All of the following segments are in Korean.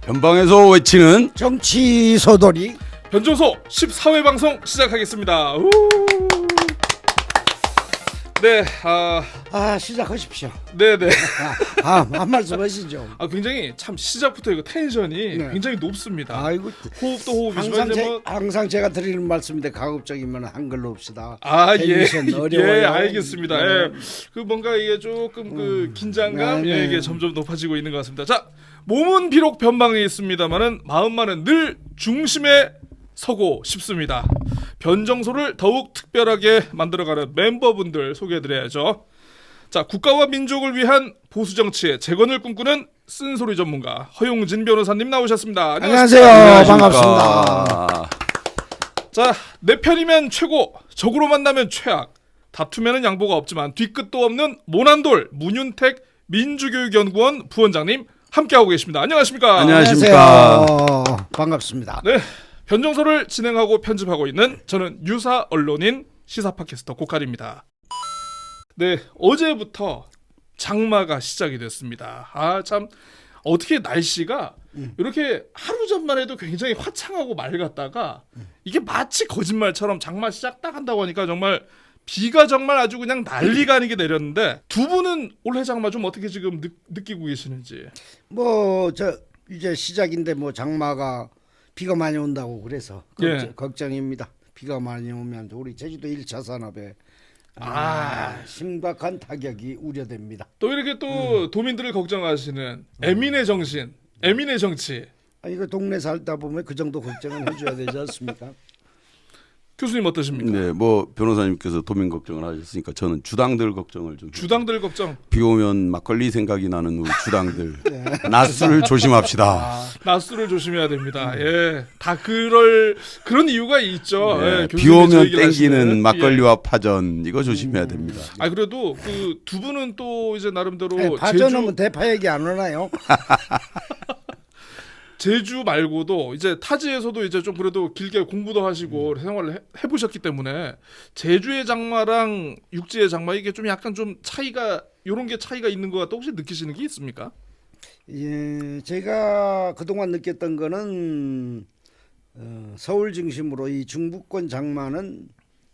변방에서 외치는 정치 소돌이 변정소 14회 방송 시작하겠습니다. 우! 네, 시작하십시오. 네네. 한 말씀 하시죠. 굉장히 참 시작부터 이거 텐션이 네. 굉장히 높습니다. 아이고, 호흡도 호흡이지만 항상, 이제 뭐 항상 제가 드리는 말씀인데 가급적이면 한글로 합시다. 예, 텐션 어려워요. 예, 알겠습니다. 네. 예, 그 뭔가 이게 조금 그 긴장감 네, 네. 예, 이게 점점 높아지고 있는 것 같습니다. 자, 몸은 비록 변방에 있습니다만은 마음만은 늘 중심에 서고 싶습니다. 변정소를 더욱 특별하게 만들어가는 멤버분들 소개해드려야죠. 자, 국가와 민족을 위한 보수 정치의 재건을 꿈꾸는 쓴소리 전문가 허용진 변호사님 나오셨습니다. 안녕하세요. 안녕하십니까. 반갑습니다. 자, 내 편이면 최고, 적으로 만나면 최악. 다투면은 양보가 없지만 뒤끝도 없는 모난돌 문윤택 민주교육연구원 부원장님 함께하고 계십니다. 안녕하십니까? 안녕하십니까. 안녕하세요. 반갑습니다. 네, 변정소를 진행하고 편집하고 있는 저는 유사 언론인 시사 팟캐스터 고칼입니다. 네, 어제부터 장마가 시작이 됐습니다. 참 어떻게 날씨가 이렇게 하루 전만 해도 굉장히 화창하고 맑았다가 이게 마치 거짓말처럼 장마 시작 딱 한다고 하니까 정말 비가 정말 아주 그냥 난리가 아니게 내렸는데, 두 분은 올해 장마 좀 어떻게 지금 느끼고 계시는지? 이제 시작인데 장마가 비가 많이 온다고 그래서 예. 걱정입니다. 비가 많이 오면 우리 제주도 1차 산업에 심각한 타격이 우려됩니다. 또 이렇게 또 도민들을 걱정하시는 애민의 정신, 애민의 정치. 이거 동네 살다 보면 그 정도 걱정은 해줘야 되지 않습니까? 교수님 어떠십니까? 네, 변호사님께서 도민 걱정을 하셨으니까 저는 주당들 걱정을 좀. 주당들 걱정. 비 오면 막걸리 생각이 나는 우리 주당들. 낮술을 조심합시다. 낮술을 조심해야 됩니다. 예, 다 그런 이유가 있죠. 네, 예, 비 교수님이 오면 저 얘기를 땡기는 하시는. 막걸리와 파전 이거 조심해야 됩니다. 그래도 그 두 분은 또 이제 나름대로 파전하면 대파 얘기 안 오나요? 제주 말고도 이제 타지에서도 이제 좀 그래도 길게 공부도 하시고 생활을 해보셨기 때문에 제주의 장마랑 육지의 장마 이게 좀 약간 좀 차이가, 요런 게 차이가 있는 것 같다 혹시 느끼시는 게 있습니까? 예, 제가 그동안 느꼈던 거는 서울 중심으로 이 중부권 장마는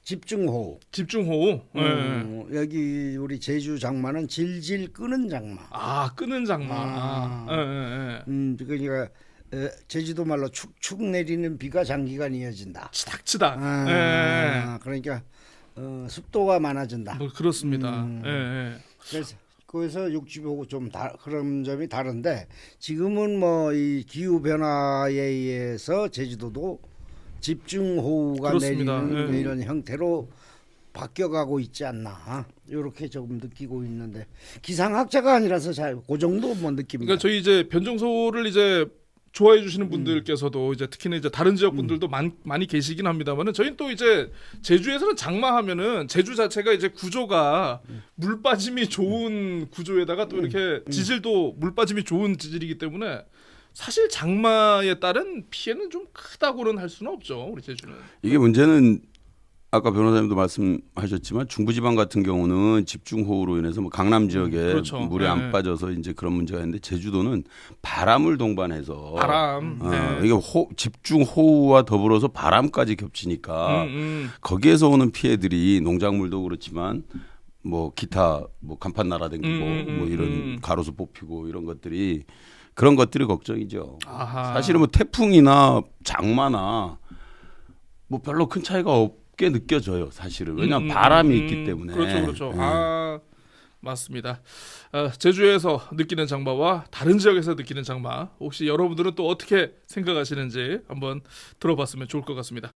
집중호우. 집중호우. 여기 우리 제주 장마는 질질 끄는 장마. 끄는 장마. 그러니까 제주도 말로 축축 내리는 비가 장기간 이어진다. 치닥치닥. 그러니까 습도가 많아진다. 그렇습니다. 그래서 육지하고 좀 그런 점이 다른데, 지금은 이 기후 변화에 의해서 제주도도 집중호우가 그렇습니다. 내리는 이런 형태로 바뀌어가고 있지 않나, 이렇게 조금 느끼고 있는데, 기상학자가 아니라서 그 정도 느낍니다. 그러니까 저희 이제 변정소를 이제 좋아해 주시는 분들께서도 이제 특히나 이제 다른 지역 분들도 많이 계시긴 합니다만은, 저희는 또 이제 제주에서는 장마하면은 제주 자체가 이제 구조가 물 빠짐이 좋은 구조에다가 또 이렇게 지질도 물 빠짐이 좋은 지질이기 때문에 사실 장마에 따른 피해는 좀 크다고는 할 수는 없죠, 우리 제주는. 이게 문제는 아까 변호사님도 말씀하셨지만 중부지방 같은 경우는 집중호우로 인해서 강남 지역에 그렇죠. 물이 안 빠져서 이제 그런 문제가 있는데, 제주도는 바람을 동반해서 이게 집중호우와 더불어서 바람까지 겹치니까 거기에서 오는 피해들이 농작물도 그렇지만 기타 간판 날아다니고 이런 가로수 뽑히고 이런 것들이, 그런 것들이 걱정이죠. 사실은 태풍이나 장마나 별로 큰 차이가 없게 느껴져요, 사실은. 왜냐하면 바람이 있기 때문에. 그렇죠. 맞습니다. 제주에서 느끼는 장마와 다른 지역에서 느끼는 장마, 혹시 여러분들은 또 어떻게 생각하시는지 한번 들어봤으면 좋을 것 같습니다.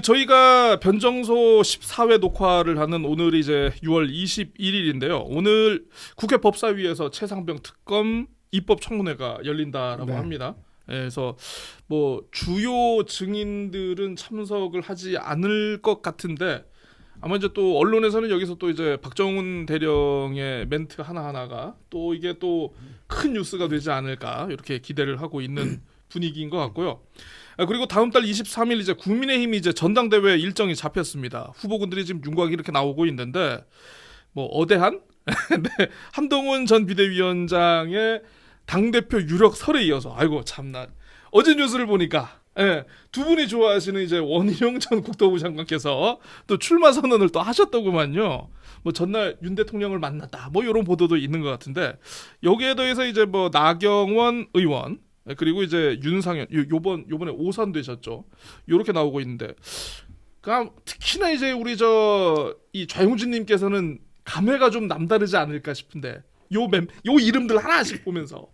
저희가 변정소 14회 녹화를 하는 오늘이 이제 6월 21일인데요. 오늘 국회 법사위에서 최상병 특검 입법 청문회가 열린다라고 합니다. 그래서 주요 증인들은 참석을 하지 않을 것 같은데, 아마 이제 또 언론에서는 여기서 또 이제 박정훈 대령의 멘트 하나하나가 또 이게 또 큰 뉴스가 되지 않을까, 이렇게 기대를 하고 있는 분위기인 것 같고요. 그리고 다음 달 23일 이제 국민의힘이 이제 전당대회 일정이 잡혔습니다. 후보군들이 지금 윤곽이 이렇게 나오고 있는데, 어대한 네, 한동훈 전 비대위원장의 당대표 유력설에 이어서 아이고 참나 어제 뉴스를 보니까 두 분이 좋아하시는 이제 원희룡 전 국토부 장관께서 또 출마 선언을 또 하셨더구만요. 뭐 전날 윤 대통령을 만났다. 뭐 이런 보도도 있는 것 같은데 여기에 더해서 이제 뭐 나경원 의원 그리고 이제 윤상현 요번에 오선 되셨죠. 요렇게 나오고 있는데 특히나 이제 우리 이 좌용진님께서는 감회가 좀 남다르지 않을까 싶은데 요 이름들 하나씩 보면서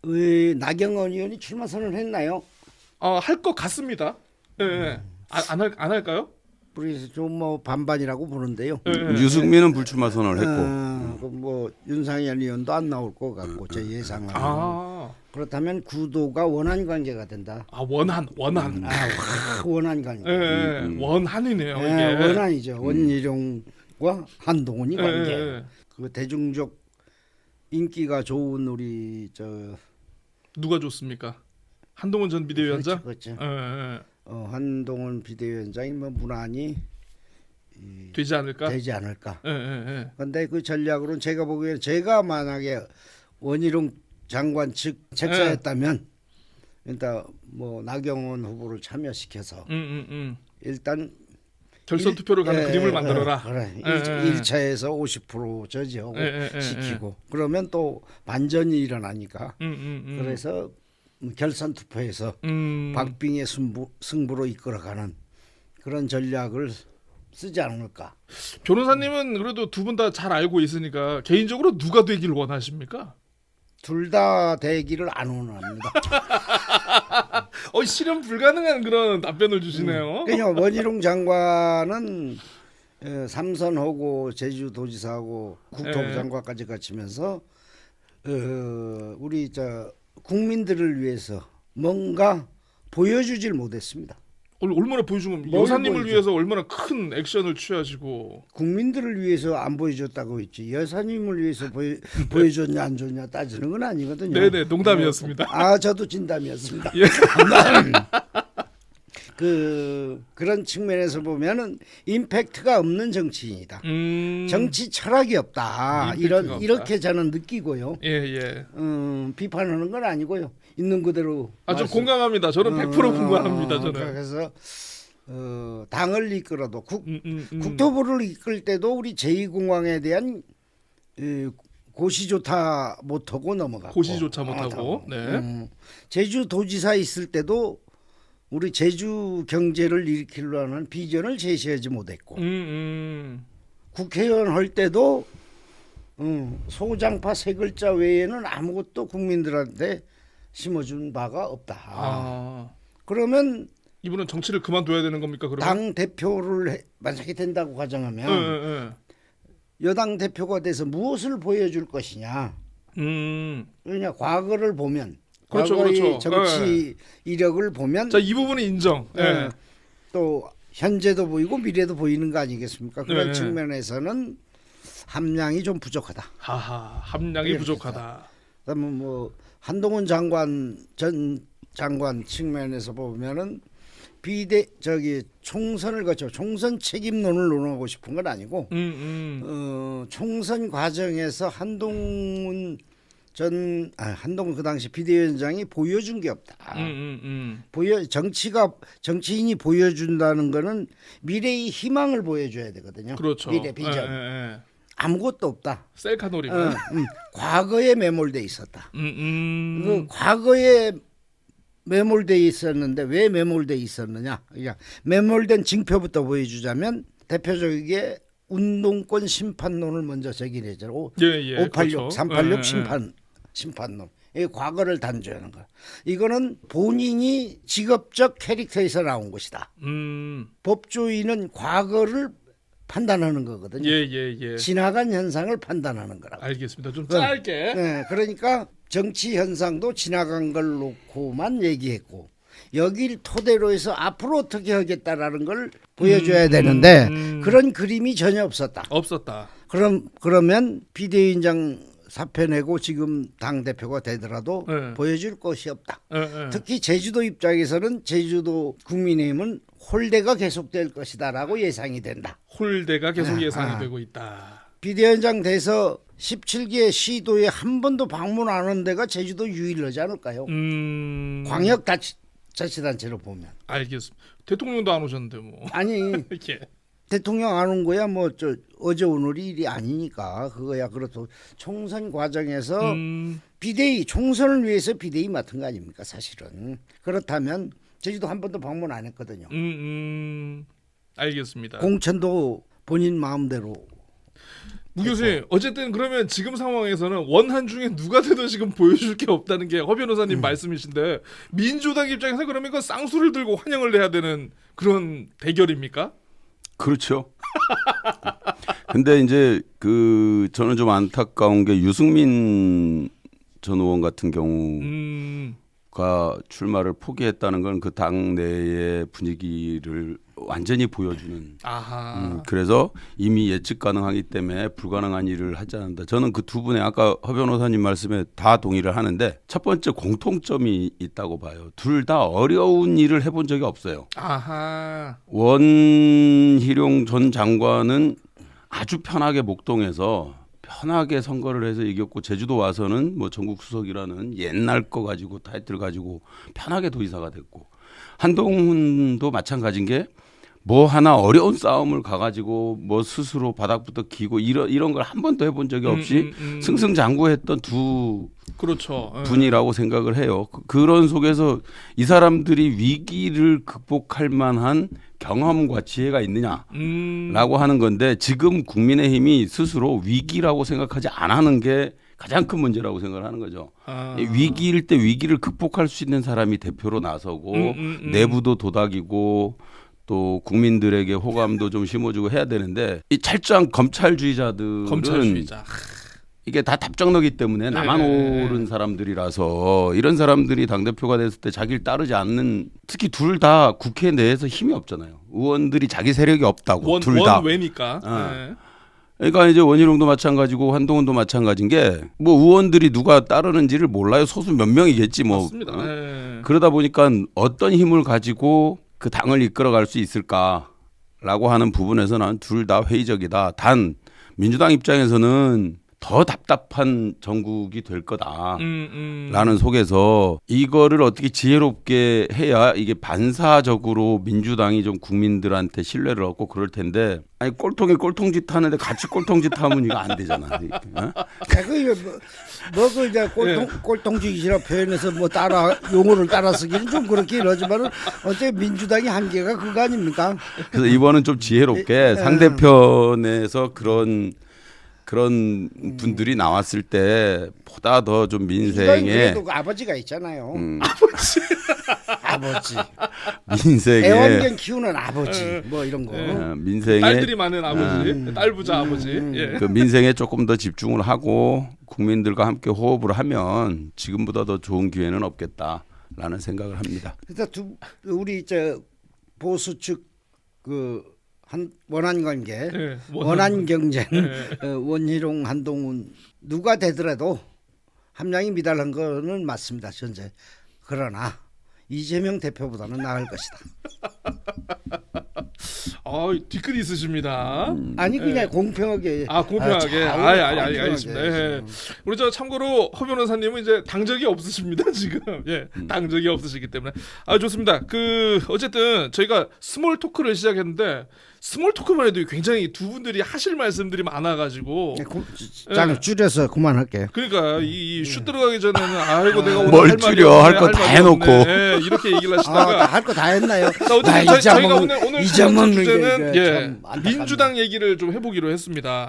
나경원 의원이 출마 선언을 했나요? 할 것 같습니다. 예. 안 할까요? 우리 좀 뭐 반반이라고 보는데요. 유승민은 불출마 선언을 했고, 뭐 윤상현 의원도 안 나올 것 같고 제 예상은. 그렇다면 구도가 원한 관계가 된다. 원한. 원한 관계. 원한이네요. 이게. 원한이죠. 원희룡과 한동훈이 관계. 그 대중적 인기가 좋은 우리 누가 좋습니까? 한동훈 전 비대위원장. 그렇죠. 한동훈 비대위원장이 뭐 무난히 되지 않을까? 그런데 그 전략으로는 제가 보기에는 제가 만약에 원희룡 장관 측 책사였다면 일단 뭐 나경원 후보를 참여시켜서 일단 결선 투표를 가는 그림을 만들어라. 그래. 1차에서 50% 시키고 그러면 또 반전이 일어나니까 그래서 결선 투표에서 박빙의 승부로 이끌어가는 그런 전략을 쓰지 않을까. 변호사님은 그래도 두 분 다 잘 알고 있으니까 개인적으로 누가 되길 원하십니까? 둘 다 되기를 안 원합니다. 실현 불가능한 그런 답변을 주시네요. 그냥 원희룡 장관은 삼선하고 제주도지사하고 국토부 장관까지 거치면서 우리 국민들을 위해서 뭔가 보여주질 못했습니다. 얼마나 보여주면 여사님을 위해서 얼마나 큰 액션을 취하시고 국민들을 위해서 안 보여줬다고 했지 여사님을 위해서 보여줬냐 안 줬냐 따지는 건 아니거든요. 네네 농담이었습니다. 저도 진담이었습니다. 예. 그런 측면에서 보면은 임팩트가 없는 정치인이다. 정치 철학이 없다. 이렇게 저는 느끼고요. 예. 비판하는 건 아니고요. 있는 그대로. 좀 공감합니다. 저는 100% 공감합니다. 저는. 그래서 당을 이끌어도 국토부를 이끌 때도 우리 제2공항에 대한 고시조차 못하고 넘어가고. 고시조차 못하고. 네. 제주도지사 있을 때도 우리 제주 경제를 일으키려 하는 비전을 제시하지 못했고 국회의원 할 때도 소장파 세 글자 외에는 아무것도 국민들한테 심어준 바가 없다. 그러면 이분은 정치를 그만둬야 되는 겁니까? 그러면? 당 대표를 만약에 된다고 가정하면 여당 대표가 돼서 무엇을 보여줄 것이냐. 그냥 과거를 보면 과거의 정치 이력을 보면 이 부분은 인정. 또 현재도 보이고 미래도 보이는 거 아니겠습니까? 그런 측면에서는 함량이 좀 부족하다. 함량이 부족하다. 그다음에 뭐 한동훈 전 장관 측면에서 보면은 총선을 거쳐 총선 책임론을 논하고 싶은 건 아니고 총선 과정에서 한동훈 그 당시 비대위원장이 보여준 게 없다. 정치인이 보여준다는 거는 미래의 희망을 보여줘야 되거든요. 그렇죠. 미래 비전. 아무것도 없다. 셀카 놀이만. 과거에 매몰돼 있었다. 과거에 매몰돼 있었는데 왜 매몰돼 있었느냐? 그냥 매몰된 징표부터 보여주자면 대표적이게 운동권 심판론을 먼저 제기를 했죠. 586, 그렇죠. 386 심판론. 이 과거를 단죄하는 거. 이거는 본인이 직업적 캐릭터에서 나온 것이다. 법조인은 과거를 판단하는 거거든요. 지나간 현상을 판단하는 거라고. 알겠습니다. 좀 짧게. 그러니까 정치 현상도 지나간 걸 놓고만 얘기했고 여기를 토대로 해서 앞으로 어떻게 하겠다라는 걸 보여줘야 되는데 그런 그림이 전혀 없었다. 그러면 비대위원장 사표 내고 지금 당대표가 되더라도 보여줄 것이 없다. 특히 제주도 입장에서는 제주도 국민의힘은 홀대가 계속될 것이다라고 예상이 된다. 홀대가 계속 예상이 되고 있다. 비대위원장 돼서 17개 시도에 한 번도 방문 안 한 데가 제주도 유일하지 않을까요? 광역자치단체로 보면. 알겠습니다. 대통령도 안 오셨는데 뭐. 아니 예. 대통령 안 온 거야 뭐 어제 오늘이 일이 아니니까 그거야. 그렇고 총선 과정에서 비대위 총선을 위해서 비대위 맡은 거 아닙니까 사실은. 그렇다면 제주도 한 번도 방문 안 했거든요. 알겠습니다. 공천도 본인 마음대로. 무 교수님, 어쨌든 그러면 지금 상황에서는 원한 중에 누가 돼도 지금 보여줄 게 없다는 게 허 변호사님 말씀이신데 민주당 입장에서 그러면 그 쌍수를 들고 환영을 해야 되는 그런 대결입니까? 그렇죠. 근데 이제 저는 좀 안타까운 게 유승민 전 의원 같은 경우가 출마를 포기했다는 건 그 당 내의 분위기를 완전히 보여주는. 그래서 이미 예측 가능하기 때문에 불가능한 일을 하지 않는다. 저는 그 두 분의 아까 허 변호사님 말씀에 다 동의를 하는데 첫 번째 공통점이 있다고 봐요. 둘 다 어려운 일을 해본 적이 없어요. 원희룡 전 장관은 아주 편하게 목동에서 편하게 선거를 해서 이겼고 제주도 와서는 뭐 전국 수석이라는 옛날 거 가지고 타이틀 가지고 편하게 도지사가 됐고 한동훈도 마찬가지인 게 뭐 하나 어려운 싸움을 가가지고 뭐 스스로 바닥부터 기고 이런 걸 한 번도 해본 적이 없이 승승장구했던 두 그렇죠. 분이라고 생각을 해요. 그런 속에서 이 사람들이 위기를 극복할 만한 경험과 지혜가 있느냐라고 하는 건데 지금 국민의힘이 스스로 위기라고 생각하지 안 하는 게 가장 큰 문제라고 생각을 하는 거죠. 위기일 때 위기를 극복할 수 있는 사람이 대표로 나서고 내부도 도닥이고 또 국민들에게 호감도 좀 심어주고 해야 되는데 이 철저한 검찰주의자들은 이게 다 답정너기 때문에 나만 옳은 사람들이라서 이런 사람들이 당대표가 됐을 때 자기를 따르지 않는 특히 둘 다 국회 내에서 힘이 없잖아요. 의원들이 자기 세력이 없다고 둘 다. 원외니까. 그러니까 이제 원희룡도 마찬가지고 한동훈도 마찬가지인 게 뭐 의원들이 누가 따르는지를 몰라요. 소수 몇 명이겠지 뭐. 맞습니다. 그러다 보니까 어떤 힘을 가지고 그 당을 이끌어갈 수 있을까라고 하는 부분에서는 둘 다 회의적이다. 단 민주당 입장에서는 더 답답한 정국이 될 거다라는 속에서 이거를 어떻게 지혜롭게 해야 이게 반사적으로 민주당이 좀 국민들한테 신뢰를 얻고 그럴 텐데 아니 꼴통이 꼴통짓 하는데 같이 꼴통짓 하면 이거 안 되잖아. 그 이제 꼴통짓이라 표현해서 뭐 용어를 따라 쓰기는 좀 그렇긴 하지만은 어째 민주당이 한계가 그거 아닙니까? 그래서 이번은 좀 지혜롭게 상대편에서 그런 분들이 나왔을 때 보다 더 좀 민생에 그래도 아버지가 있잖아요. 아버지 민생에 애완견 키우는 아버지 뭐 이런 거 민생에 딸들이 많은 아버지 딸부자 아버지 그 민생에 조금 더 집중을 하고 국민들과 함께 호흡을 하면 지금보다 더 좋은 기회는 없겠다라는 생각을 합니다. 그래서 우리 보수 측 원한 관계, 원한 경쟁, 원희룡, 한동훈 누가 되더라도 함량이 미달한 거는 맞습니다. 현재. 그러나 이재명 대표보다는 나을 것이다. 뒤끝이 있으십니다. 아니 그냥 공평하게. 공평하게. 알겠습니다. 우리 참고로 허 변호사님은 이제 당적이 없으십니다 지금. 당적이 없으시기 때문에 좋습니다. 어쨌든 저희가 스몰 토크를 시작했는데 스몰 토크만 해도 굉장히 두 분들이 하실 말씀들이 많아가지고 줄여서 그만할게요. 그러니까 이 슛 들어가기 전에는 아이고 내가 오늘 뭘 줄여 할 거 다 해놓고 이렇게 얘기를 하시다가 할 거 다 했나요? 어쨌든 저희가 오늘 주제는 게 민주당 얘기를 좀 해보기로 했습니다.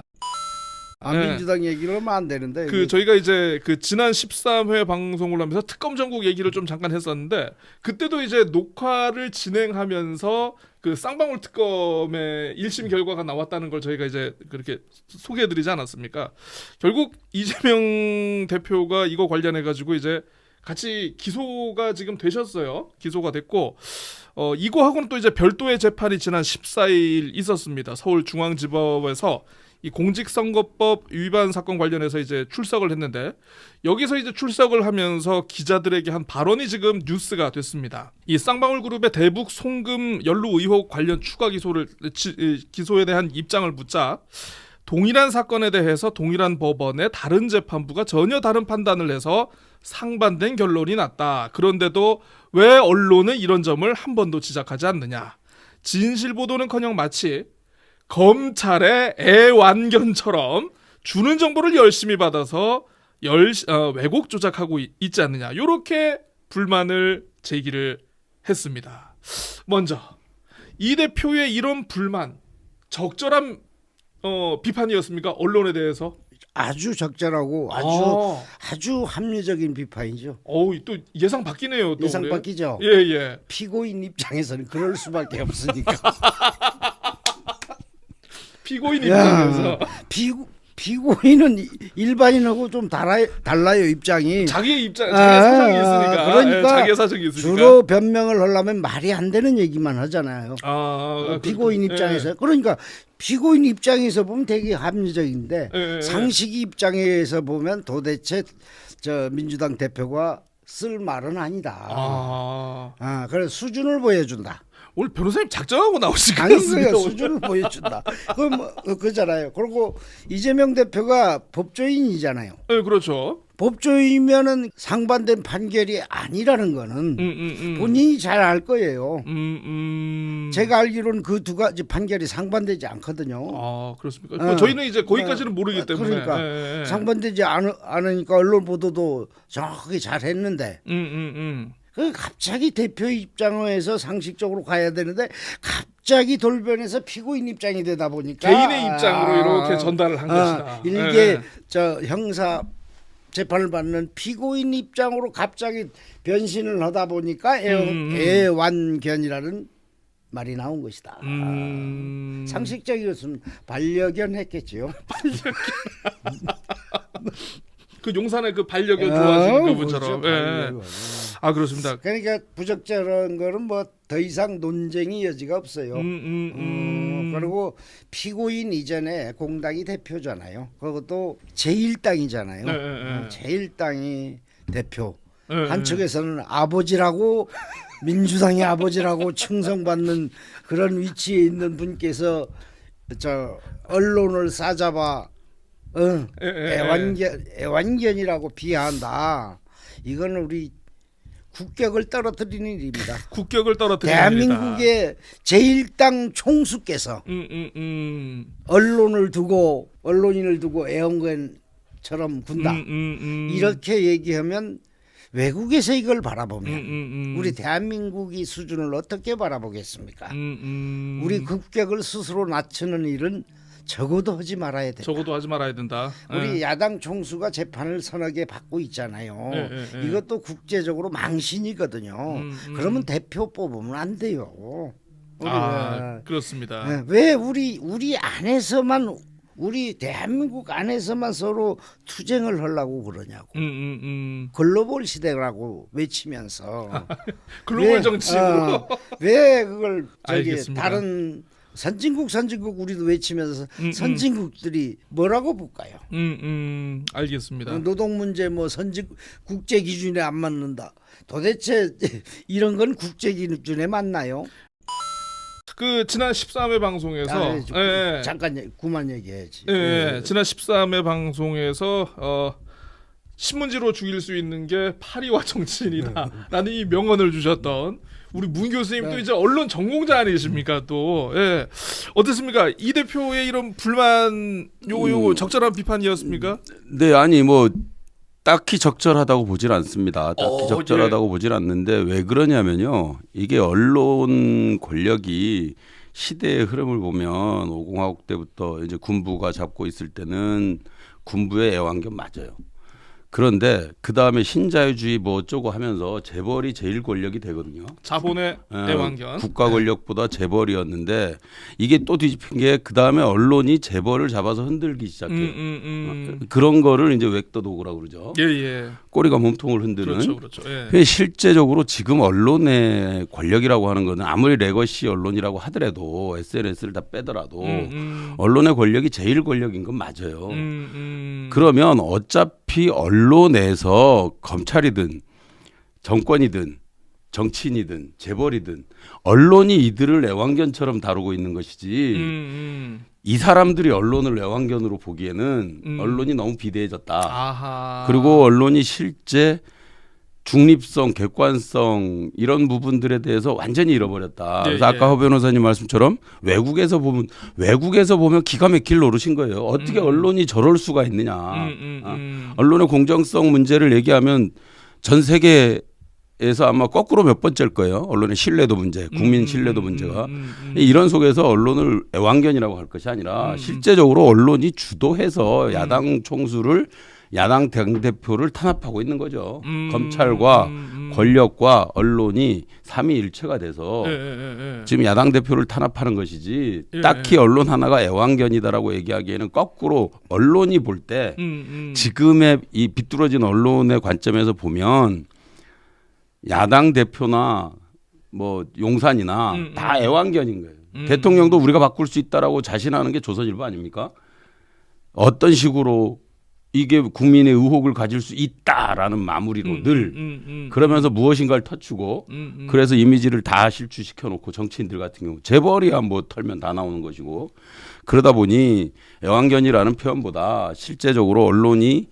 민주당 얘기를 하면 안 되는데 저희가 이제 지난 13회 방송을 하면서 특검 전국 얘기를 좀 잠깐 했었는데 그때도 이제 녹화를 진행하면서 쌍방울 특검의 1심 결과가 나왔다는 걸 저희가 이제 그렇게 소개해드리지 않았습니까? 결국 이재명 대표가 이거 관련해 가지고 이제 같이 기소가 지금 되셨어요. 기소가 됐고 이거하고는 또 이제 별도의 재판이 지난 14일 있었습니다. 서울중앙지법에서 이 공직선거법 위반 사건 관련해서 이제 출석을 했는데 여기서 이제 출석을 하면서 기자들에게 한 발언이 지금 뉴스가 됐습니다. 이 쌍방울 그룹의 대북 송금 연루 의혹 관련 추가 기소에 대한 입장을 묻자 동일한 사건에 대해서 동일한 법원의 다른 재판부가 전혀 다른 판단을 해서 상반된 결론이 났다. 그런데도 왜 언론은 이런 점을 한 번도 지적하지 않느냐. 진실 보도는커녕 마치 검찰의 애완견처럼 주는 정보를 열심히 받아서 왜곡 조작하고 있지 않느냐. 이렇게 불만을 제기를 했습니다. 먼저 이 대표의 이런 불만 적절한 비판이었습니까? 언론에 대해서? 아주 적절하고 아주 합리적인 비판이죠. 또 예상 바뀌네요. 또 예상 그래? 바뀌죠. 예. 피고인 입장에서는 그럴 수밖에 없으니까. 피고인 입장에서 피고인은 일반인하고 좀 달라요 입장이. 자기의 사정이 있으니까. 그러니까 자기의 사정이 있으니까. 주로 변명을 하려면 말이 안 되는 얘기만 하잖아요. 피고인 입장에서. 그러니까 피고인 입장에서 보면 되게 합리적인데 상식 입장에서 보면 도대체 저 민주당 대표가 쓸 말은 아니다. 그래서 수준을 보여준다. 오늘 변호사님 작정하고 나오시고 아니요, 수준을 보여준다. 그잖아요. 그리고 이재명 대표가 법조인이잖아요. 네, 그렇죠. 법조인이면은 상반된 판결이 아니라는 거는 본인이 잘 알 거예요. 제가 알기로는 그 두 가지 판결이 상반되지 않거든요. 그렇습니까? 저희는 이제 거기까지는 모르기 때문에. 그러니까 상반되지 않으니까 언론 보도도 정확하게 잘 했는데. 갑자기 대표 입장에서 상식적으로 가야 되는데 갑자기 돌변해서 피고인 입장이 되다 보니까 개인의 입장으로 이렇게 전달을 한 것이다. 일개 저 형사 재판을 받는 피고인 입장으로 갑자기 변신을 하다 보니까 애완견이라는 말이 나온 것이다. 상식적이었으면 반려견 했겠지요. 그 용산의 그 반려견 좋아하시는 그분처럼. 그렇죠, 그렇습니다. 그러니까 부적절한 거는 뭐 더 이상 논쟁의 여지가 없어요. 그리고 피고인 이전에 공당이 대표잖아요. 그것도 제1당이잖아요. 제1당이 대표. 한쪽에서는 아버지라고 민주당의 아버지라고 칭송받는 그런 위치에 있는 분께서 저 언론을 싸잡아 애완견이라고 비하한다. 이건 우리 국격을 떨어뜨리는 일입니다. 국격을 떨어뜨리는 대한민국의 제1당 총수께서 언론인을 두고 애완견처럼 군다. 이렇게 얘기하면 외국에서 이걸 바라보면 우리 대한민국이 수준을 어떻게 바라보겠습니까? 우리 국격을 스스로 낮추는 일은 적어도 하지 말아야 된다. 적어도 하지 말아야 된다. 우리 야당 총수가 재판을 서너 개 받고 있잖아요. 이것도 국제적으로 망신이거든요. 그러면 대표 뽑으면 안 돼요. 그렇습니다. 왜 우리 안에서만 우리 대한민국 안에서만 서로 투쟁을 하려고 그러냐고. 글로벌 시대라고 외치면서 글로벌 정치로 왜 그걸 알겠습니다. 다른 선진국 우리도 외치면서 선진국들이 뭐라고 볼까요? 알겠습니다. 노동 문제 뭐 국제 기준에 안 맞는다. 도대체 이런 건 국제 기준에 맞나요? 그 지난 13회 방송에서 잠깐 그만 얘기해야지. 지난 13회 방송에서 신문지로 죽일 수 있는 게 파리와 정치인이다라는 이 명언을 주셨던 우리 문 교수님도 이제 언론 전공자 아니십니까 또. 어떻습니까? 이 대표의 이런 불만 요거 적절한 비판이었습니까? 네, 아니 뭐 딱히 적절하다고 보질 않습니다. 딱히 적절하다고 보질 않는데 왜 그러냐면요. 이게 언론 권력이 시대의 흐름을 보면 5공화국 때부터 이제 군부가 잡고 있을 때는 군부의 애완견 맞아요. 그런데 그 다음에 신자유주의 뭐 어쩌고 하면서 재벌이 제일 권력이 되거든요. 자본의 애완견. 국가 권력보다 재벌이었는데 이게 또 뒤집힌 게 그 다음에 언론이 재벌을 잡아서 흔들기 시작해요. 그런 거를 이제 웩더도그라고 그러죠. 꼬리가 몸통을 흔드는. 그렇죠. 실제적으로 지금 언론의 권력이라고 하는 거는 아무리 레거시 언론이라고 하더라도 SNS를 다 빼더라도 언론의 권력이 제일 권력인 건 맞아요. 그러면 어차피 언론에서 검찰이든 정권이든 정치인이든 재벌이든 언론이 이들을 애완견처럼 다루고 있는 것이지 이 사람들이 언론을 애완견으로 보기에는 언론이 너무 비대해졌다. 아하. 그리고 언론이 실제 중립성, 객관성 이런 부분들에 대해서 완전히 잃어버렸다. 예, 그래서 예. 아까 허 변호사님 말씀처럼 외국에서 보면 기가 막힐 노릇인 거예요. 어떻게 언론이 저럴 수가 있느냐. 언론의 공정성 문제를 얘기하면 전 세계에서 아마 거꾸로 몇 번째일 거예요. 언론의 신뢰도 문제, 국민 신뢰도 문제가. 이런 속에서 언론을 애완견이라고 할 것이 아니라 실제적으로 언론이 주도해서 야당 총수를 야당 당대표를 탄압하고 있는 거죠. 검찰과 권력과 언론이 삼위일체가 돼서 지금 야당 대표를 탄압하는 것이지 딱히 언론 하나가 애완견이다라고 얘기하기에는 거꾸로 언론이 볼 때 지금의 이 비뚤어진 언론의 관점에서 보면 야당 대표나 뭐 용산이나 다 애완견인 거예요. 대통령도 우리가 바꿀 수 있다라고 자신하는 게 조선일보 아닙니까? 어떤 식으로 이게 국민의 의혹을 가질 수 있다라는 마무리로 늘 그러면서 무엇인가를 터치고 그래서 이미지를 다 실추시켜 놓고 정치인들 같은 경우 재벌이야 뭐 털면 다 나오는 것이고 그러다 보니 애완견이라는 표현보다 실제적으로 언론이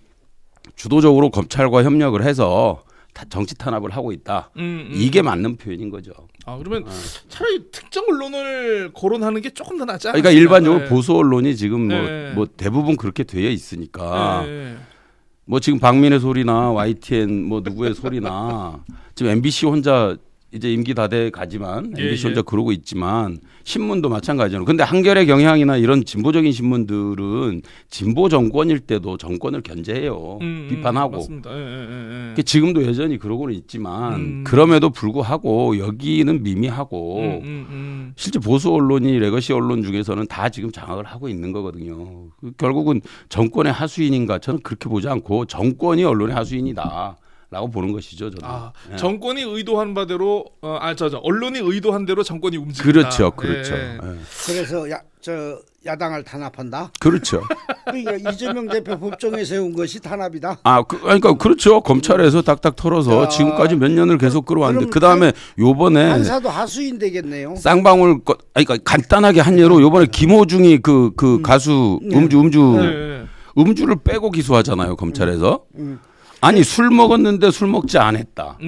주도적으로 검찰과 협력을 해서 정치 탄압을 하고 있다. 이게 맞는 표현인 거죠. 아 그러면 차라리 특정 언론을 거론하는 게 조금 더 낫지 않을까? 그러니까 일반적으로 보수 언론이 지금 네. 뭐 대부분 그렇게 되어 있으니까 네. 뭐 지금 박민의 소리나 YTN 뭐 누구의 소리나 지금 MBC 혼자 이제 임기 다 돼 가지만 MBC 혼자 그러고 있지만 신문도 마찬가지잖아요. 근데 한겨레 경향이나 이런 진보적인 신문들은 진보 정권일 때도 정권을 견제해요. 비판하고. 맞습니다. 지금도 여전히 그러고는 있지만 그럼에도 불구하고 여기는 미미하고 실제 보수 언론이 레거시 언론 중에서는 다 지금 장악을 하고 있는 거거든요. 결국은 정권의 하수인인가 저는 그렇게 보지 않고 정권이 언론의 하수인이다. 라고 보는 것이죠, 저는. 네. 정권이 의도한 바대로 언론이 의도한 대로 정권이 움직인다. 그렇죠, 그렇죠. 네. 네. 그래서 야당을 탄압한다. 그렇죠. 그러니까 이재명 대표 법정에 세운 것이 탄압이다. 그러니까 그렇죠. 검찰에서 딱딱 털어서 지금까지 몇 년을 계속 끌어왔는데 그 다음에 요번에 판사도 하수인 되겠네요. 쌍방울 그러니까 간단하게 한 예로 요번에 김호중이 그 가수 음주를 빼고 기소하잖아요, 검찰에서. 아니 술 먹었는데 술 먹지 않았다.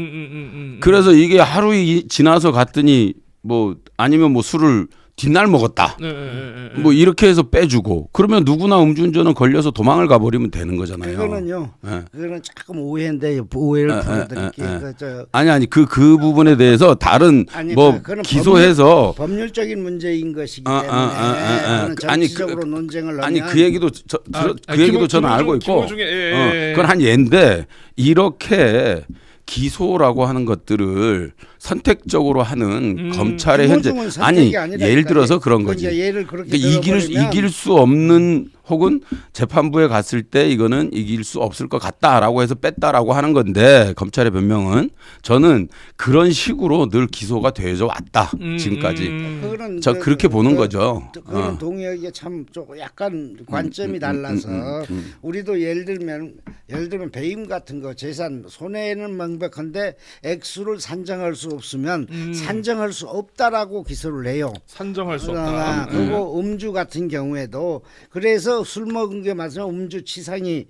그래서 이게 하루 지나서 갔더니 뭐 아니면 뭐 술을 뒷날 먹었다. 뭐 이렇게 해서 빼주고 그러면 누구나 음주운전은 걸려서 도망을 가버리면 되는 거잖아요. 그거는요. 그거는 조금 오해인데 오해를 풀어드릴게요. 아니 그 부분에 대해서 다른 뭐 기소해서 법률적인 문제인 것이기 때문에 정치적으로 논쟁을 하면 그 얘기도 그 얘기도 저는 알고 있고 그건 한 예인데 이렇게 기소라고 하는 것들을 선택적으로 하는 검찰의 현재 예를 들어서 그런 거지. 그러니까 이길 수 없는 혹은 재판부에 갔을 때 이거는 이길 수 없을 것 같다라고 해서 뺐다라고 하는 건데 검찰의 변명은 저는 그런 식으로 늘 기소가 되어져 왔다 지금까지. 저 그렇게 보는 거죠. 그런 동의하기가 참 약간 관점이 달라서 우리도 예를 들면 배임 같은 거 재산 손해는 명백한데 액수를 산정할 수 없으면 산정할 수 없다라고 기소를 해요. 산정할 수 없다. 그리고 음주 같은 경우에도 그래서 술 먹은 게 맞으면 음주치상이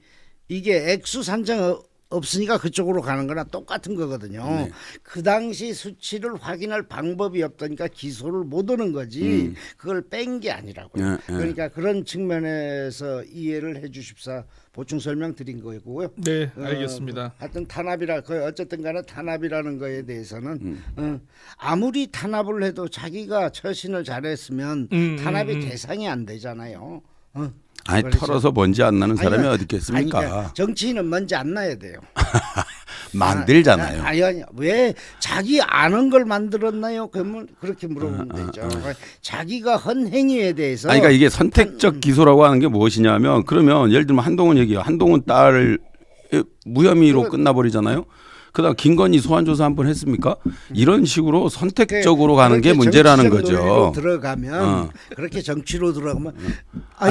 이게 액수 산정 없으니까 그쪽으로 가는 거나 똑같은 거거든요. 네. 그 당시 수치를 확인할 방법이 없다니까 기소를 못 하는 거지 그걸 뺀 게 아니라고요. 그러니까 그런 측면에서 이해를 해 주십사 보충 설명드린 거고요. 네, 알겠습니다. 하여튼 어쨌든 간에 탄압이라는 거에 대해서는 아무리 탄압을 해도 자기가 처신을 잘했으면 탄압의 대상이 안 되잖아요. 아니 그렇죠. 털어서 먼지 안 나는 사람이 어디 있겠습니까? 그러니까 정치인은 먼지 안 나야 돼요. 만들잖아요. 아니 왜 자기 아는 걸 만들었나요? 그러면 그렇게 물어보면 되죠. 자기가 한 행위에 대해서. 그러니까 이게 선택적 기소라고 하는 게 무엇이냐면 그러면 예를 들면 한동훈 얘기요. 한동훈 딸 무혐의로 끝나버리잖아요. 그다음 김건희 소환 조사 한번 했습니까? 이런 식으로 선택적으로 가는 게 문제라는 거죠. 들어가면 그렇게 정치로 들어가면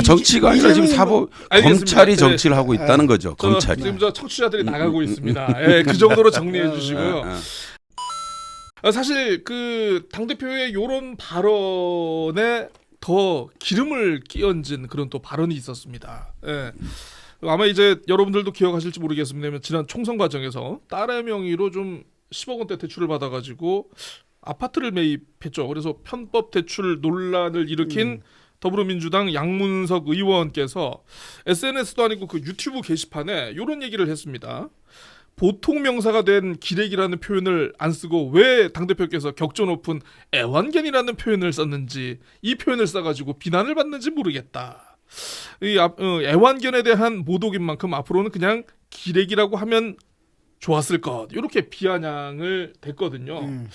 정치가 아니라 지금 검찰이 정치를 하고 있다는 거죠. 검찰이. 지금 청취자들이 나가고 있습니다. 그 정도로 정리해 주시고요. 사실 그 당 대표의 요런 발언에 더 기름을 끼얹은 그런 또 발언이 있었습니다. 예. 아마 이제 여러분들도 기억하실지 모르겠습니다만 지난 총선 과정에서 딸의 명의로 좀 10억 원대 대출을 받아가지고 아파트를 매입했죠. 그래서 편법 대출 논란을 일으킨 더불어민주당 양문석 의원께서 SNS도 아니고 그 유튜브 게시판에 이런 얘기를 했습니다. 보통 명사가 된 기레기라는 표현을 안 쓰고 왜 당대표께서 격조 높은 애완견이라는 표현을 썼는지, 이 표현을 써가지고 비난을 받는지 모르겠다. 애완견에 대한 모독인 만큼 앞으로는 그냥 기레기라고 하면 좋았을 것, 이렇게 비아냥을 댔거든요.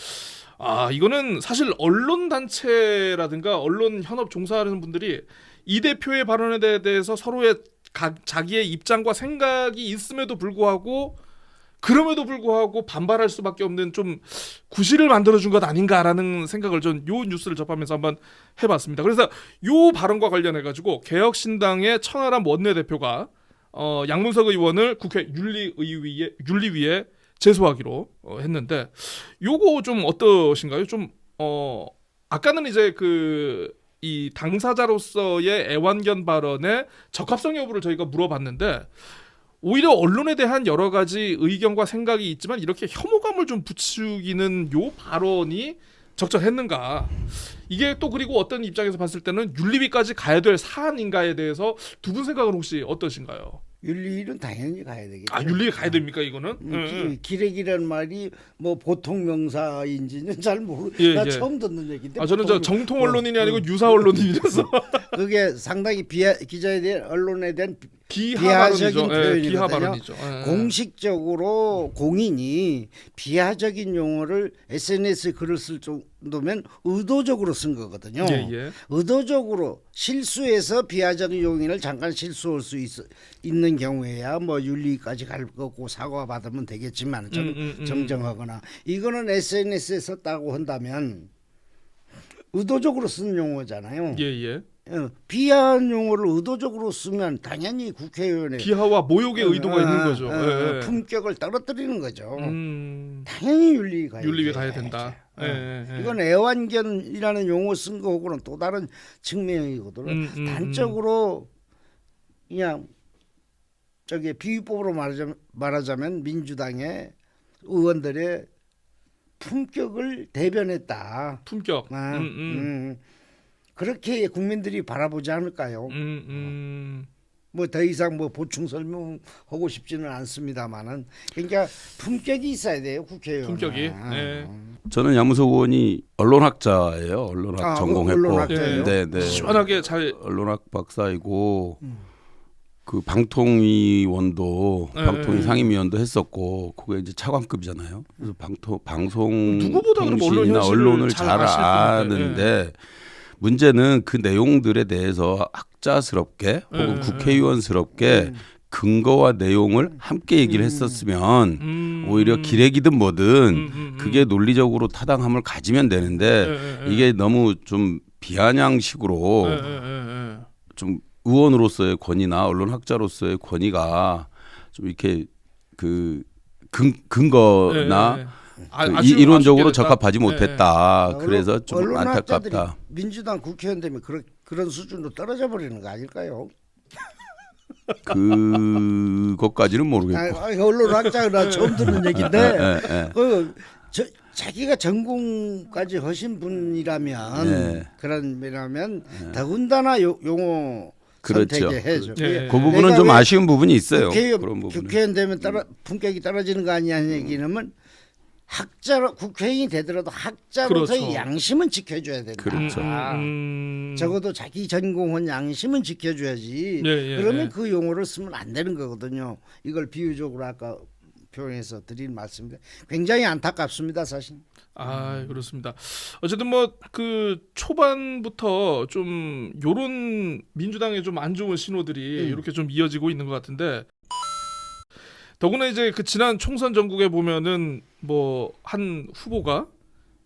이거는 사실 언론 단체라든가 언론 현업 종사하는 분들이 이 대표의 발언에 대해서 서로의 자기의 입장과 생각이 있음에도 불구하고 그럼에도 불구하고 반발할 수밖에 없는 좀 구실을 만들어준 것 아닌가라는 생각을 전 요 뉴스를 접하면서 한번 해봤습니다. 그래서 요 발언과 관련해가지고 개혁신당의 천하람 원내대표가 양문석 의원을 국회 윤리위에 제소하기로 했는데, 요거 좀 어떠신가요? 좀 아까는 이제 이 당사자로서의 애완견 발언의 적합성 여부를 저희가 물어봤는데, 오히려 언론에 대한 여러 가지 의견과 생각이 있지만 이렇게 혐오감을 좀 부추기는 요 발언이 적절했는가? 이게 또 그리고 어떤 입장에서 봤을 때는 윤리위까지 가야 될 사안인가에 대해서 두 분 생각은 혹시 어떠신가요? 윤리위는 당연히 가야 되겠죠. 윤리위 가야 됩니까 이거는? 기레기라는 말이 뭐 보통 명사인지는 잘 모르. 나 처음 듣는 얘기인데. 저는 저 정통 언론인이 아니고 유사 언론인이라서 그게 상당히 기자에 대한 언론에 대한 비하 비하적인 표현이거든요. 비하 발언이죠. 공식적으로 공인이 비하적인 용어를 SNS에 글을 쓸 정도면 의도적으로 쓴 거거든요. 의도적으로 실수해서 비하적인 용어를 잠깐 실수할 수 있는 경우에야 뭐 윤리까지 갈 거고 사과 받으면 되겠지만 정정하거나, 이거는 SNS에 썼다고 한다면 의도적으로 쓴 용어잖아요. 비하한 용어를 의도적으로 쓰면 당연히 국회의원의 비하와 모욕의 의도가 있는 거죠. 품격을 떨어뜨리는 거죠. 당연히 윤리위 가야 된다. 이건 애완견이라는 용어 쓴 거하고는 또 다른 측면이거든요. 단적으로 그냥 비유법으로 말하자면 민주당의 의원들의 품격을 대변했다. 품격. 그렇게 국민들이 바라보지 않을까요? 뭐 더 이상 뭐 보충 설명하고 싶지는 않습니다만은, 그러니까 품격이 있어야 돼요, 국회의원. 품격이. 저는 양문석 의원이 언론학자예요. 언론학 전공했고, 네. 시원하게 잘 언론학 박사이고. 그 방통위원도 방통위 상임위원도 했었고, 그게 이제 차관급이잖아요. 그래서 방송통신이나 언론을 잘 아는데, 문제는 그 내용들에 대해서 학자스럽게 혹은 국회의원스럽게 근거와 내용을 함께 얘기를 했었으면 오히려 기레기든 뭐든 그게 논리적으로 타당함을 가지면 되는데, 이게 너무 좀 비아냥식으로 좀 의원으로서의 권위나 언론학자로서의 권위가 좀 이렇게 근거나 이론적으로 적합하지 못했다. 그래서 좀 안타깝다. 민주당 국회의원 되면 그런 수준으로 떨어져 버리는 거 아닐까요? 그것까지는 모르겠고. 언론학자가 처음 듣는 얘기인데 자기가 전공까지 하신 분이라면 그러면 더군다나 용어 선택해야죠. 그 부분은 좀 아쉬운 부분이 있어요. 국회의원 되면 품격이 떨어지는 거 아니냐는 얘기는, 국회의원이 되더라도 학자로서의 양심은 지켜줘야 된다. 적어도 자기 전공한 양심은 지켜줘야지. 그러면 그 용어를 쓰면 안 되는 거거든요. 이걸 비유적으로 아까 표현해서 드린 말씀인데 굉장히 안타깝습니다, 사실. 그렇습니다. 어쨌든 뭐 초반부터 좀 요런 민주당의 좀 안 좋은 신호들이 이렇게 좀 이어지고 있는 것 같은데, 더구나 이제 지난 총선 전국에 보면은 뭐 한 후보가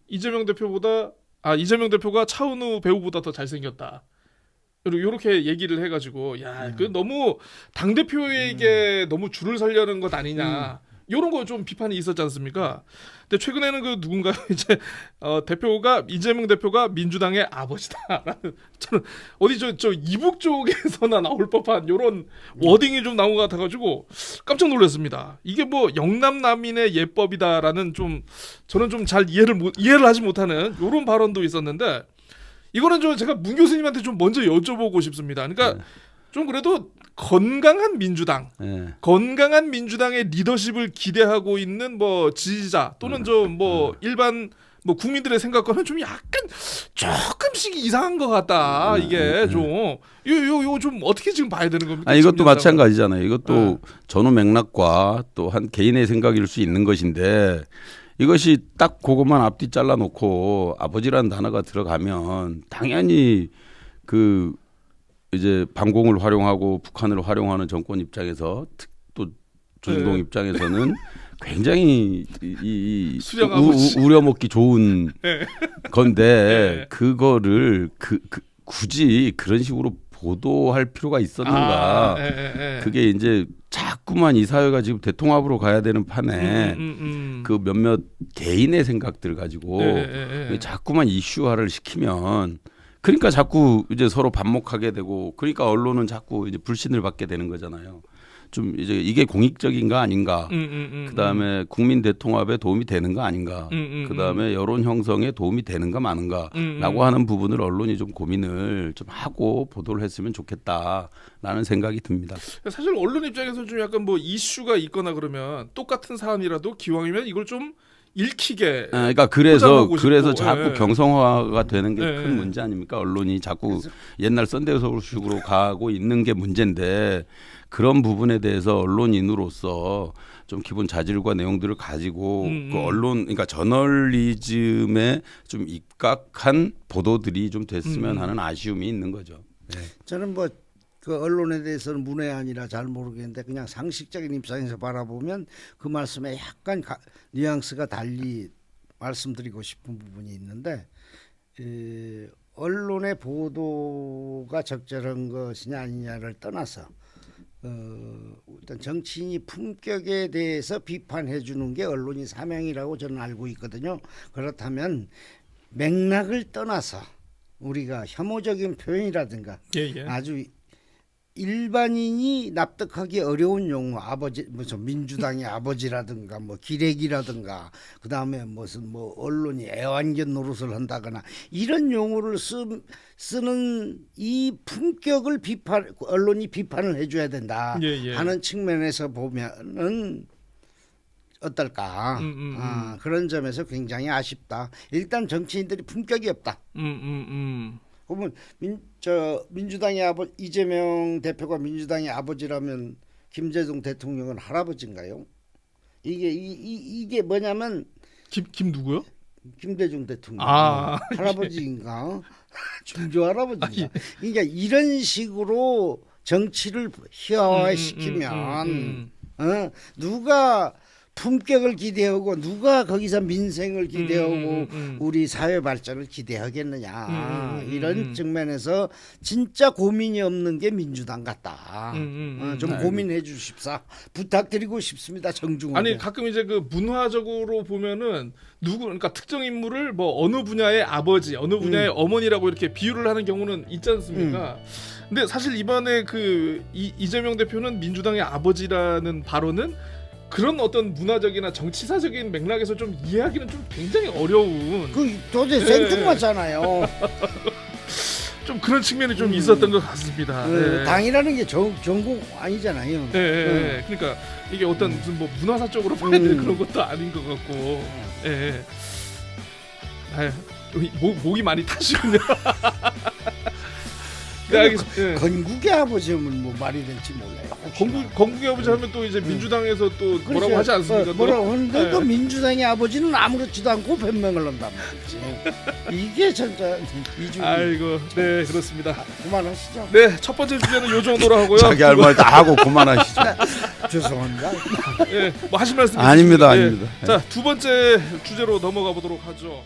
이재명 대표가 차은우 배우보다 더 잘생겼다, 이렇게 얘기를 해가지고 너무 당 대표에게 너무 줄을 서려는 것 아니냐, 이런 거 좀 비판이 있었지 않습니까? 근데 최근에는 그 누군가 이제 대표가 이재명 대표가 민주당의 아버지다라는 저는 어디 저 이북 쪽에서나 나올 법한 이런 워딩이 좀 나온 것 같아가지고 깜짝 놀랐습니다. 이게 뭐 영남남인의 예법이다라는 좀 저는 좀 잘 이해를 하지 못하는 이런 발언도 있었는데 이거는 좀 제가 문 교수님한테 좀 먼저 여쭤보고 싶습니다. 그러니까 좀 그래도 건강한 민주당, 건강한 민주당의 리더십을 기대하고 있는 뭐 지지자 또는 좀 뭐 일반 뭐 국민들의 생각과는 좀 약간 조금씩 이상한 것 같다. 이게 좀 요 좀 어떻게 지금 봐야 되는 겁니까? 이것도 마찬가지잖아요. 이것도 전후 맥락과 또 한 개인의 생각일 수 있는 것인데 이것이 딱 그것만 앞뒤 잘라놓고 아버지라는 단어가 들어가면 당연히 그 이제 방공을 활용하고 북한을 활용하는 정권 입장에서 또 중동 입장에서는 굉장히 우려먹기 좋은 건데 그거를 굳이 그런 식으로 보도할 필요가 있었는가? 그게 이제 자꾸만 이 사회가 지금 대통합으로 가야 되는 판에 그 몇몇 개인의 생각들을 가지고 자꾸만 이슈화를 시키면 그러니까 자꾸 이제 서로 반목하게 되고 그러니까 언론은 자꾸 이제 불신을 받게 되는 거잖아요. 좀 이제 이게 공익적인가 아닌가. 그다음에 국민 대통합에 도움이 되는가 아닌가. 그다음에 여론 형성에 도움이 되는가 마는가라고 하는 부분을 언론이 좀 고민을 좀 하고 보도를 했으면 좋겠다라는 생각이 듭니다. 사실 언론 입장에서 좀 약간 뭐 이슈가 있거나 그러면 똑같은 사안이라도 기왕이면 이걸 좀 읽히게. 그러니까 그래서 자꾸 경성화가 되는 게 큰 문제 아닙니까? 언론이 자꾸 옛날 썬데이서울식으로 가고 있는 게 문제인데 그런 부분에 대해서 언론인으로서 좀 기본 자질과 내용들을 가지고 그 언론, 그러니까 저널리즘에 좀 입각한 보도들이 좀 됐으면 하는 아쉬움이 있는 거죠. 네. 저는 뭐 그 언론에 대해서는 문외한이라 잘 모르겠는데 그냥 상식적인 입장에서 바라보면 그 말씀에 약간 뉘앙스가 달리 말씀드리고 싶은 부분이 있는데 언론의 보도가 적절한 것이냐 아니냐를 떠나서 일단 정치인이 품격에 대해서 비판해 주는 게 언론이 사명이라고 저는 알고 있거든요. 그렇다면 맥락을 떠나서 우리가 혐오적인 표현이라든가 아주 일반인이 납득하기 어려운 용어, 아버지 무슨 민주당의 아버지라든가 뭐 기레기라든가 그다음에 무슨 뭐 언론이 애완견 노릇을 한다거나 이런 용어를 쓰는 이 품격을 언론이 비판을 해줘야 된다 하는 측면에서 보면은 어떨까? 그런 점에서 굉장히 아쉽다. 일단 정치인들이 품격이 없다. 그러면 민주당의 이재명 대표가 민주당의 아버지라면 김대중 대통령은 할아버지인가요? 이게 뭐냐면 김 누구요? 김대중 대통령 할아버지인가? 중조 할아버지인가? 그러니까 이런 식으로 정치를 희화화시키면 누가 품격을 기대하고 누가 거기서 민생을 기대하고 우리 사회 발전을 기대하겠느냐 이런 측면에서 진짜 고민이 없는 게 민주당 같다. 좀 고민해 주십사 부탁드리고 싶습니다. 정중하게. 아니 가끔 이제 그 문화적으로 보면은 그러니까 특정 인물을 뭐 어느 분야의 아버지, 어느 분야의 어머니라고 이렇게 비유를 하는 경우는 있지 않습니까? 근데 사실 이번에 그 이재명 대표는 민주당의 아버지라는 발언은 그런 어떤 문화적이나 정치사적인 맥락에서 좀 이해하기는 좀 굉장히 어려운 도대체 생뚱맞잖아요. 좀 그런 측면이 좀 있었던 것 같습니다. 당이라는 게 전공 아니잖아요. 그러니까 이게 어떤 무슨 뭐 문화사적으로 봐야 될 그런 것도 아닌 것 같고. 목이 많이 타시군요. 건국의 아버지면 뭐 말이 될지 몰라요. 건국의 아버지 하면 또 이제 민주당에서 또 뭐라고 하지 않습니까? 뭐라고 하는데 또 민주당의 아버지는 아무렇지도 않고 변명을 한단 말이지. 이게 진짜 이중. 아이고, 네 그렇습니다. 그만하시죠. 네, 첫 번째 주제는 요 정도로 하고요. 자기 할 말 다 하고 그만하시죠. 죄송합니다. 네, 뭐 하실 말씀 아닙니다, 아닙니다. 자, 두 번째 주제로 넘어가 보도록 하죠.